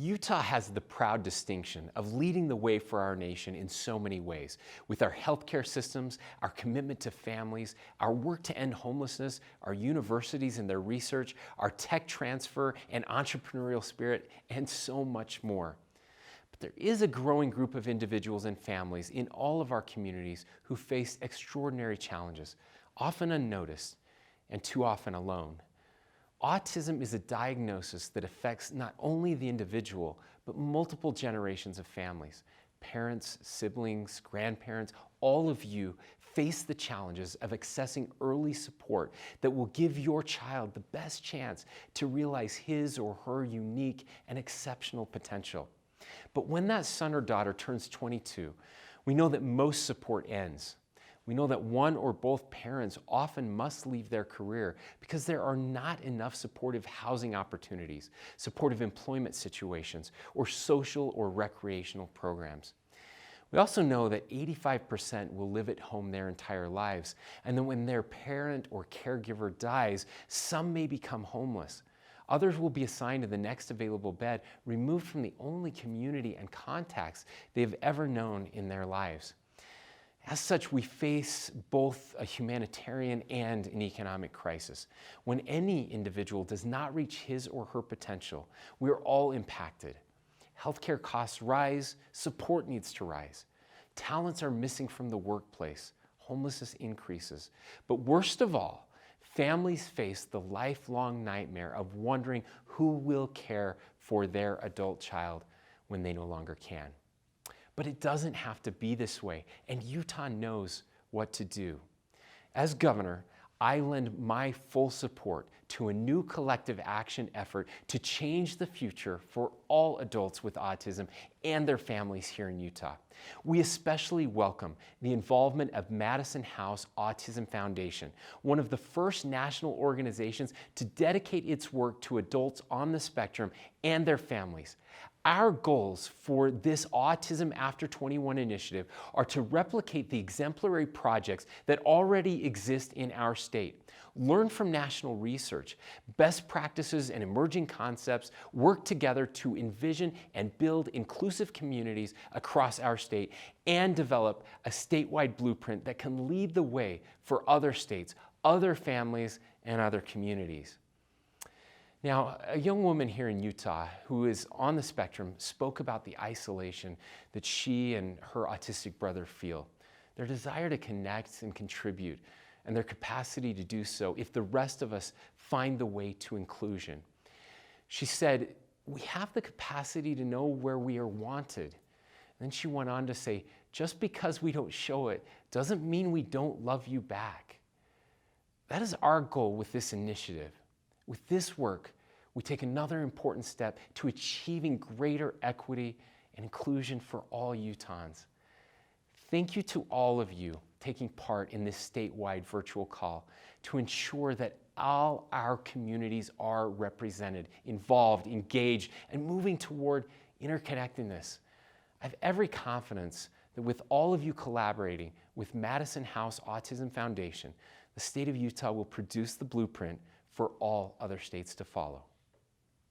Utah has the proud distinction of leading the way for our nation in so many ways, with our healthcare systems, our commitment to families, our work to end homelessness, our universities and their research, our tech transfer and entrepreneurial spirit, and so much more. But there is a growing group of individuals and families in all of our communities who face extraordinary challenges, often unnoticed and too often alone. Autism is a diagnosis that affects not only the individual, but multiple generations of families. Parents, siblings, grandparents, all of you face the challenges of accessing early support that will give your child the best chance to realize his or her unique and exceptional potential. But when that son or daughter turns 22, we know that most support ends. We know that one or both parents often must leave their career because there are not enough supportive housing opportunities, supportive employment situations, or social or recreational programs. We also know that 85% will live at home their entire lives, and that when their parent or caregiver dies, some may become homeless. Others will be assigned to the next available bed, removed from the only community and contacts they've ever known in their lives. As such, we face both a humanitarian and an economic crisis. When any individual does not reach his or her potential, we are all impacted. Healthcare costs rise, support needs to rise. Talents are missing from the workplace, homelessness increases. But worst of all, families face the lifelong nightmare of wondering who will care for their adult child when they no longer can. But it doesn't have to be this way, and Utah knows what to do. As governor, I lend my full support to a new collective action effort to change the future for all adults with autism and their families here in Utah. We especially welcome the involvement of Madison House Autism Foundation, one of the first national organizations to dedicate its work to adults on the spectrum and their families. Our goals for this Autism After 21 initiative are to replicate the exemplary projects that already exist in our state, learn from national research, best practices and emerging concepts, work together to envision and build inclusive communities across our state, and develop a statewide blueprint that can lead the way for other states, other families, and other communities. Now, a young woman here in Utah who is on the spectrum spoke about the isolation that she and her autistic brother feel, their desire to connect and contribute, and their capacity to do so if the rest of us find the way to inclusion. She said, "We have the capacity to know where we are wanted." And then she went on to say, "Just because we don't show it doesn't mean we don't love you back." That is our goal with this initiative. With this work, we take another important step to achieving greater equity and inclusion for all Utahns. Thank you to all of you taking part in this statewide virtual call to ensure that all our communities are represented, involved, engaged, and moving toward interconnectedness. I have every confidence that with all of you collaborating with Madison House Autism Foundation, the state of Utah will produce the blueprint for all other states to follow.